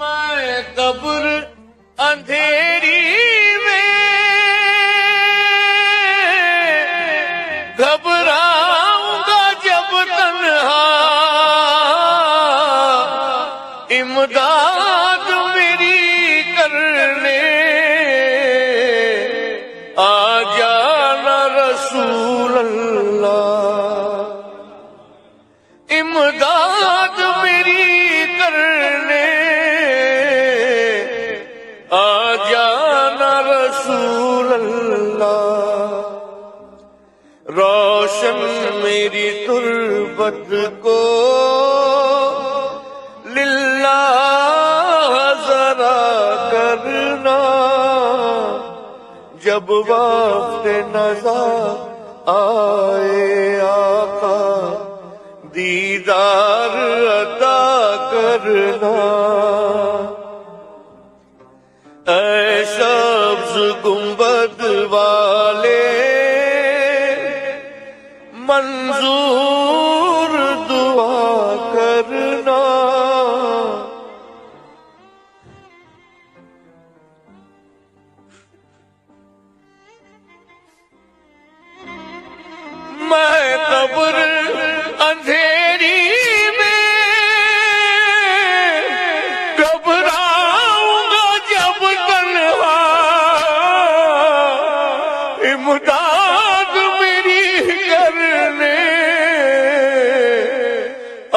میں قبر اندھیری میں گھبراؤں گا جب تنہا، امداد میری کرنے آ جانا رسول اللہ، امداد میری کرنے آ جانا رسول اللہ، روشن میری تربت کو للہ ذرا کرنا، جب وقت نظر آئے آقا دیدار عطا کرنا، اے سبز گنبد والے منظور دعا کرنا، میں قبر اندھیری میں گھبراؤں گا جب تنہا، امداد میری کرنے آ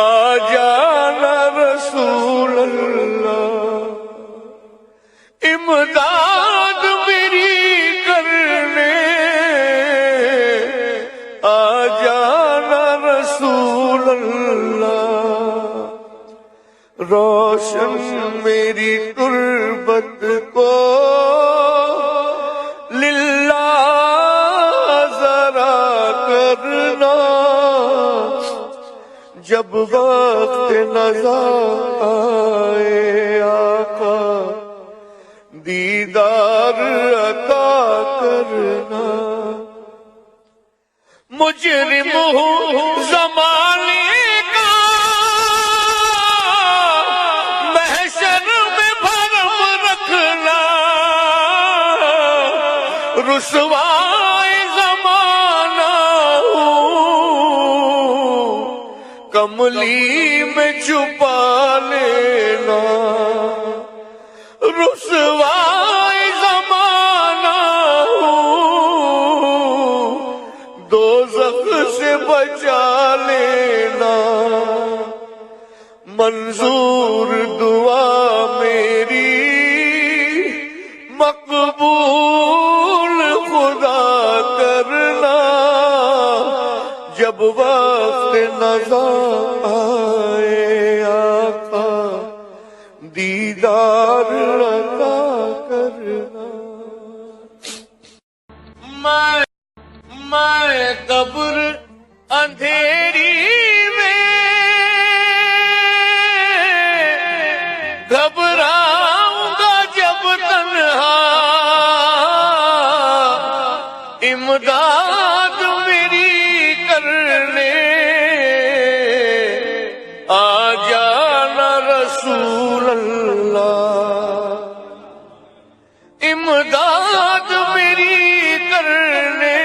جانا رسول اللہ، امداد میری کرنے آ جانا رسول اللہ، روشن میری تربت کو للہ ذرا کرنا، جب وقت نظر آئے آقا دیدار عطا کرنا، مجرم ہوں زمانے کا محشر میں بھرم رکھنا، رسوائے زمانہ ہوں کملی میں چھپا لینا، رسوائے زمانہ دوزخ سے بچا لینا، منظور دعا میری مقبول خدا کرنا، جب وقت نظر آئے آقا دیدار عطا کرنا، میں قبر اندھیری میں گھبراؤں گا جب تنہا، امداد میری کرنے آ جانا رسول اللہ، امداد میری کرنے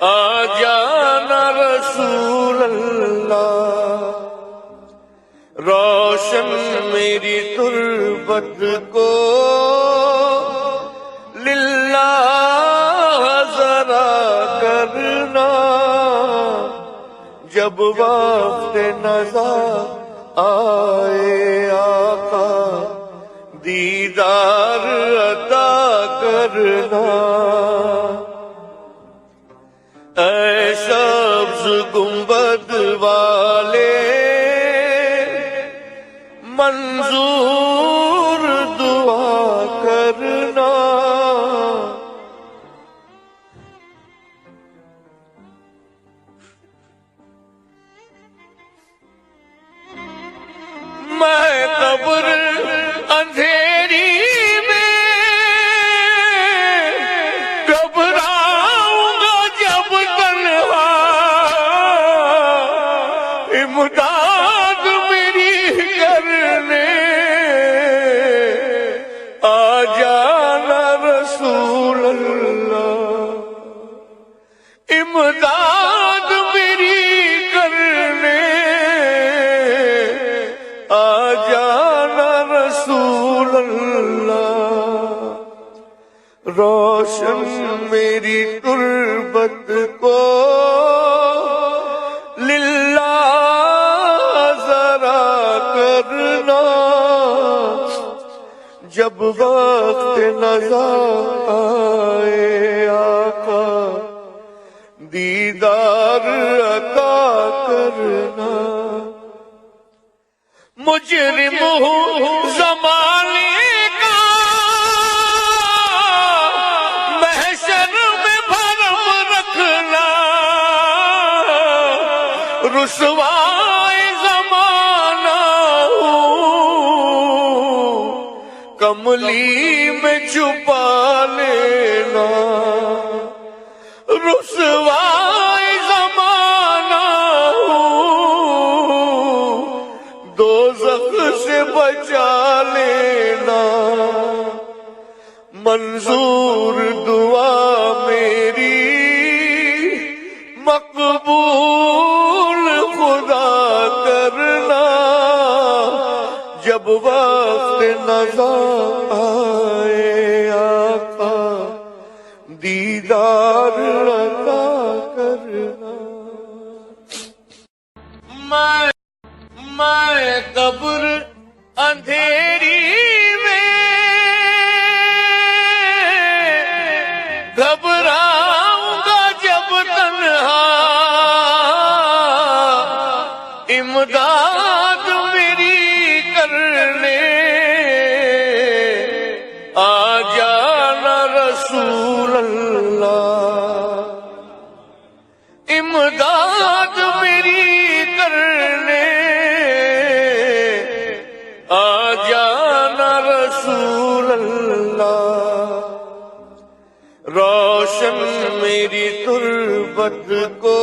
آ جانا رسول اللہ، روشن میری تربت کو للہ ذرا کرنا، جب وقت نظر آئے آقا دیدار عطا کرنا، اے سبز گنبد والے منظور دعا کرنا، میں قبر اندھیری میں گھبراؤں گا جب تنہا، امداد میری کر رسول اللہ، روشن میری تربت کو للہ ذرا کرنا، جب وقت نظر آئے آقا دیدار عطا کرنا۔ مجرم ہوں زمانے کا، محشر میں بھرم رکھنا، رسوائے زمانہ ہوں، کملی میں چھپا لینا، رسوائے زمانہ ہوں، دوزخ سے بچا لینا، منظور دعا میری مقبول خدا کرنا، جب وقت نظر آئے آقا دیدار عطا کرنا۔ میں قبر اندھیری میں گھبراؤں گا جب تنہا، امداد میری کرنے آ جانا رسول اللہ، امداد میری کرنے آ جانا رسول اللہ، روشن میری تربت کو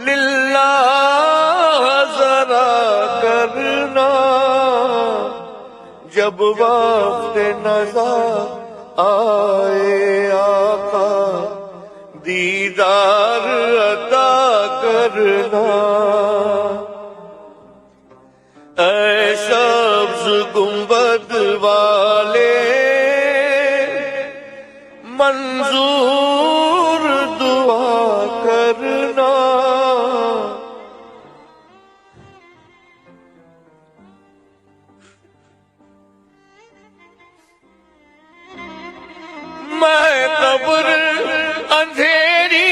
للہ ذرا کرنا، جب وقت نظر آئے آقا دیدار عطا کرنا۔ اے سبز گنبد والے منظور دعا کرنا، میں قبر اندھیری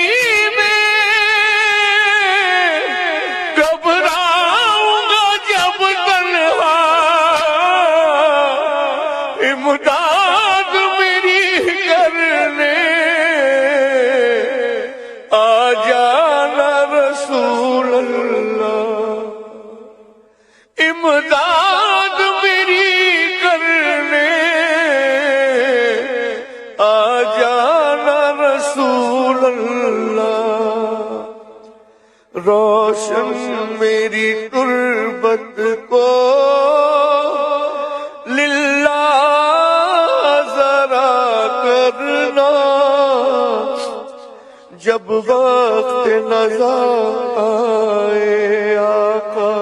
میں گھبراؤں گا جب تنہا، امداد میری کرنے آ جانا رسول اللہ، امداد میری کرنے آ جانا رسول اللہ، روشن میری تربت کو للہ ذرا کرنا، جب وقت نظر آئے آقا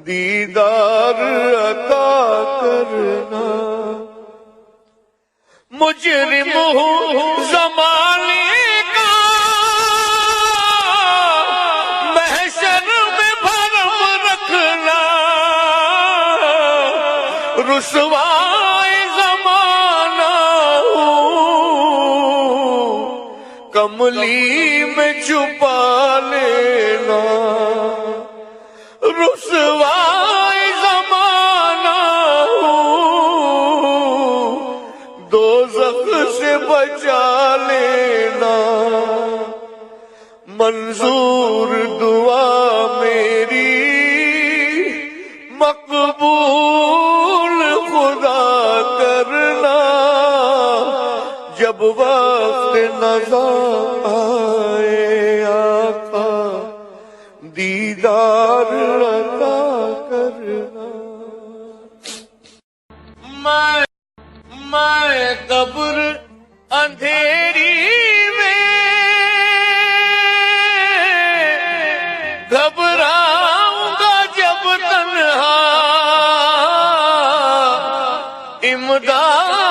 دیدار عطا کرنا۔ مجرم ہوں زمانے کا، محشر میں بھرم رکھنا، رسوائے زمانہ ہوں، کملی میں چھپا لینا، رسوائے زمانہ ہوں، دوزخ سے بچا لینا، منظور دعا میری مقبول خدا کرنا، جب وقت نظر آئے آقا دیدار عطا کرنا۔ میں قبر اندھیری میں گھبراؤں گا جب تنہا، خدا